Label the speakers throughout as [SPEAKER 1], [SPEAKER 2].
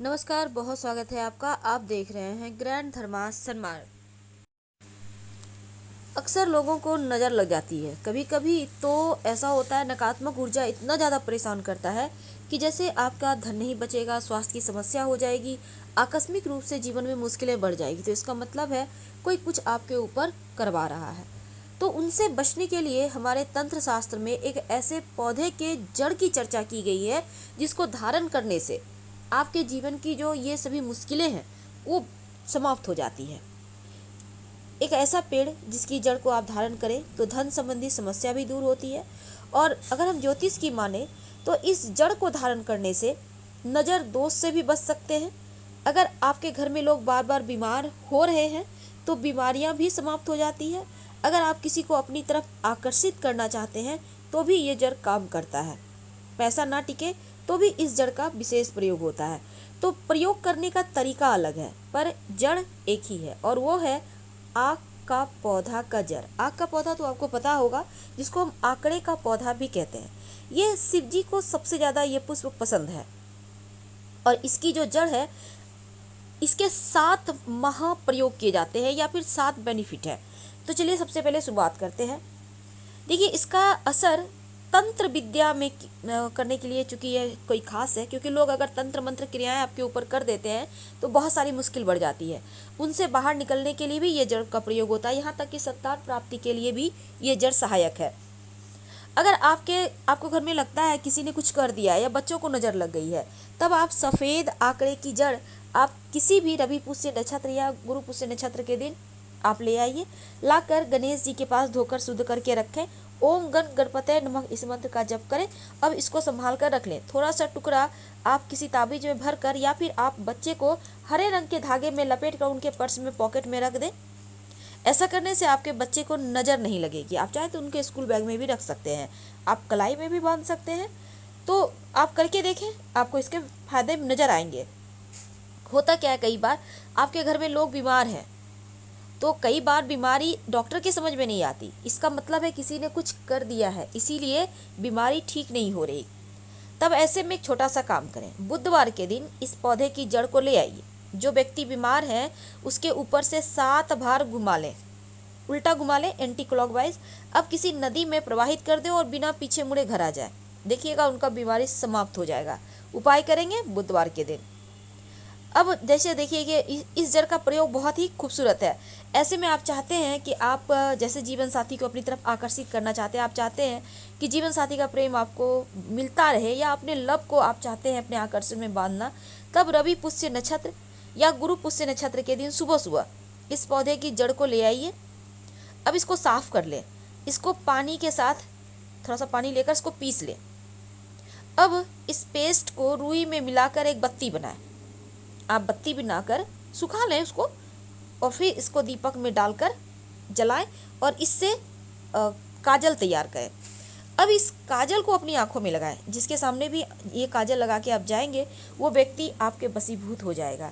[SPEAKER 1] नमस्कार, बहुत स्वागत है आपका। आप देख रहे हैं ग्रैंड धर्मास सन्मार्ग। अक्सर लोगों को नज़र लग जाती है। कभी कभी तो ऐसा होता है, नकारात्मक ऊर्जा इतना ज़्यादा परेशान करता है कि जैसे आपका धन नहीं बचेगा, स्वास्थ्य की समस्या हो जाएगी, आकस्मिक रूप से जीवन में मुश्किलें बढ़ जाएगी। तो इसका मतलब है कोई कुछ आपके ऊपर करवा रहा है। तो उनसे बचने के लिए हमारे तंत्र शास्त्र में एक ऐसे पौधे के जड़ की चर्चा की गई है जिसको धारण करने से आपके जीवन की जो ये सभी मुश्किलें हैं वो समाप्त हो जाती है। एक ऐसा पेड़ जिसकी जड़ को आप धारण करें तो धन संबंधी समस्या भी दूर होती है। और अगर हम ज्योतिष की माने तो इस जड़ को धारण करने से नज़र दोष से भी बच सकते हैं। अगर आपके घर में लोग बार बार बीमार हो रहे हैं तो बीमारियां भी समाप्त हो जाती है। अगर आप किसी को अपनी तरफ आकर्षित करना चाहते हैं तो भी ये जड़ काम करता है। पैसा ना टिके तो भी इस जड़ का विशेष प्रयोग होता है। तो प्रयोग करने का तरीका अलग है पर जड़ एक ही है और वो है आक का पौधा का जड़। आक का पौधा तो आपको पता होगा, जिसको हम आकड़े का पौधा भी कहते हैं। ये शिव जी को सबसे ज़्यादा ये पुष्प पसंद है और इसकी जो जड़ है इसके 7 महाप्रयोग किए जाते हैं या फिर 7 बेनिफिट है। तो चलिए सबसे पहले शुरुआत करते हैं। देखिए, इसका असर तंत्र विद्या में करने के लिए, चूंकि ये कोई खास है, क्योंकि लोग अगर तंत्र मंत्र क्रियाएं आपके ऊपर कर देते हैं तो बहुत सारी मुश्किल बढ़ जाती है। उनसे बाहर निकलने के लिए भी ये जड़ का प्रयोग होता है। यहाँ तक कि संतान प्राप्ति के लिए भी ये जड़ सहायक है। अगर आपको घर में लगता है किसी ने कुछ कर दिया या बच्चों को नज़र लग गई है, तब आप सफ़ेद आंकड़े की जड़ आप किसी भी रवि पुष्य नक्षत्र या गुरु पुष्य नक्षत्र के दिन आप ले आइए, लाकर गणेश जी के पास धोकर शुद्ध करके रखें। ओम गण गणपते नमः इस मंत्र का जप करें। अब इसको संभाल कर रख लें। थोड़ा सा टुकड़ा आप किसी ताबीज में भर कर या फिर आप बच्चे को हरे रंग के धागे में लपेट कर उनके पर्स में पॉकेट में रख दें। ऐसा करने से आपके बच्चे को नज़र नहीं लगेगी। आप चाहे तो उनके स्कूल बैग में भी रख सकते हैं, आप कलाई में भी बांध सकते हैं। तो आप करके देखें, आपको इसके फायदे नज़र आएंगे। होता क्या है, कई बार आपके घर में लोग बीमार हैं तो कई बार बीमारी डॉक्टर के समझ में नहीं आती। इसका मतलब है किसी ने कुछ कर दिया है, इसीलिए बीमारी ठीक नहीं हो रही। तब ऐसे में एक छोटा सा काम करें। बुधवार के दिन इस पौधे की जड़ को ले आइए। जो व्यक्ति बीमार है उसके ऊपर से 7 बार घुमा लें, उल्टा घुमा लें, एंटी क्लॉकवाइज। अब किसी नदी में प्रवाहित कर दें और बिना पीछे मुड़े घर आ जाए। देखिएगा उनका बीमारी समाप्त हो जाएगा। उपाय करेंगे बुधवार के दिन। अब जैसे देखिए कि इस जड़ का प्रयोग बहुत ही खूबसूरत है। ऐसे में आप चाहते हैं कि आप जैसे जीवन साथी को अपनी तरफ आकर्षित करना चाहते हैं, आप चाहते हैं कि जीवन साथी का प्रेम आपको मिलता रहे या अपने लव को आप चाहते हैं अपने आकर्षण में बांधना, तब रवि पुष्य नक्षत्र या गुरु पुष्य नक्षत्र के दिन सुबह सुबह इस पौधे की जड़ को ले आइए। अब इसको साफ कर लें। इसको पानी के साथ थोड़ा सा पानी लेकर इसको पीस लें। अब इस पेस्ट को रुई में मिलाकर एक बत्ती बनाएं। आप बत्ती बनाकर सुखा लें उसको और फिर इसको दीपक में डालकर जलाएं और इससे काजल तैयार करें। अब इस काजल को अपनी आंखों में लगाएं। जिसके सामने भी ये काजल लगा के आप जाएंगे वो व्यक्ति आपके वशीभूत हो जाएगा।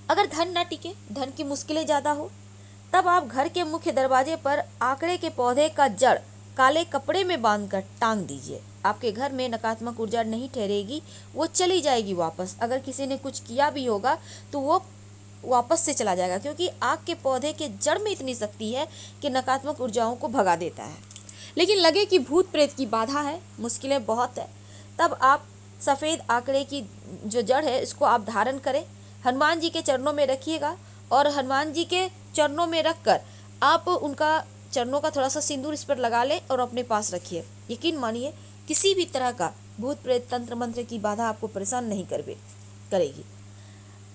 [SPEAKER 1] अगर धन न टिके, धन की मुश्किलें ज़्यादा हो, तब आप घर के मुख्य दरवाजे पर आंकड़े के पौधे का जड़ काले कपड़े में बांधकर टांग दीजिए। आपके घर में नकारात्मक ऊर्जा नहीं ठहरेगी, वो चली जाएगी वापस। अगर किसी ने कुछ किया भी होगा तो वो वापस से चला जाएगा, क्योंकि आग के पौधे के जड़ में इतनी शक्ति है कि नकारात्मक ऊर्जाओं को भगा देता है। लेकिन लगे कि भूत प्रेत की बाधा है, मुश्किलें बहुत है, तब आप सफ़ेद आंकड़े की जो जड़ है इसको आप धारण करें, हनुमान जी के चरणों में रखिएगा और हनुमान जी के चरणों में रखकर आप उनका चरणों का थोड़ा सा सिंदूर इस पर लगा लें और अपने पास रखिए। यकीन मानिए किसी भी तरह का भूत प्रेत तंत्र मंत्र की बाधा आपको परेशान नहीं करेगी।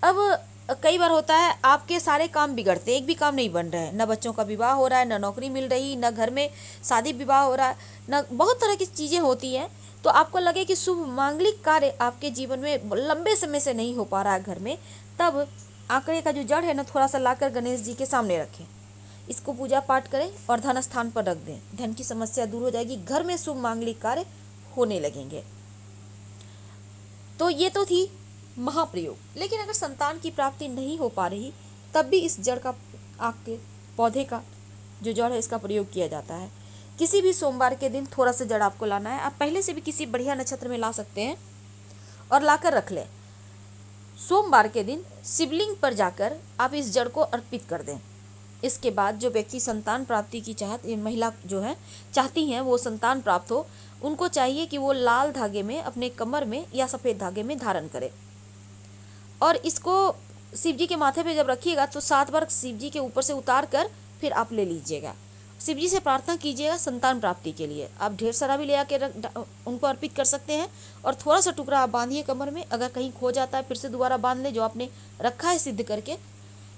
[SPEAKER 1] अब कई बार होता है आपके सारे काम बिगड़ते हैं, एक भी काम नहीं बन रहा है। न बच्चों का विवाह हो रहा है, न नौकरी मिल रही, न घर में शादी विवाह हो रहा है, न बहुत तरह की चीज़ें होती हैं। तो आपको लगे कि शुभ मांगलिक कार्य आपके जीवन में लंबे समय से नहीं हो पा रहा है घर में, तब आंकड़े का जो जड़ है ना थोड़ा सा लाकर गणेश जी के सामने रखें। इसको पूजा पाठ करें और धन स्थान पर रख दें। धन की समस्या दूर हो जाएगी, घर में शुभ मांगलिक कार्य होने लगेंगे। तो ये तो थी महाप्रयोग। लेकिन अगर संतान की प्राप्ति नहीं हो पा रही तब भी इस जड़ का, आक के पौधे का जो जड़ है इसका प्रयोग किया जाता है। किसी भी सोमवार के दिन थोड़ा सा जड़ आपको लाना है। आप पहले से भी किसी बढ़िया नक्षत्र में ला सकते हैं और लाकर रख लें। सोमवार के दिन शिवलिंग पर जाकर आप इस जड़ को अर्पित कर दें। इसके बाद जो व्यक्ति संतान प्राप्ति की महिला जो है चाहती हैं वो संतान प्राप्त हो, उनको चाहिए कि वो लाल धागे में अपने कमर में या सफ़ेद धागे में धारण करें और इसको शिव जी के माथे पे जब रखिएगा तो 7 बार शिव जी के ऊपर से उतार कर फिर आप ले लीजिएगा। शिव जी से प्रार्थना कीजिएगा संतान प्राप्ति के लिए। आप ढेर सारा भी ले आके उनको अर्पित कर सकते हैं और थोड़ा सा टुकड़ा आप बांधिए कमर में, अगर कहीं खो जाता है फिर से दोबारा बांध लें जो आपने रखा है सिद्ध करके।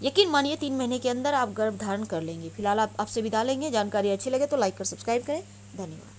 [SPEAKER 1] यकीन मानिए 3 महीने के अंदर आप गर्भ धारण कर लेंगे। फिलहाल आपसे विदा लेंगे। जानकारी अच्छी लगे तो लाइक कर सब्सक्राइब करें। धन्यवाद।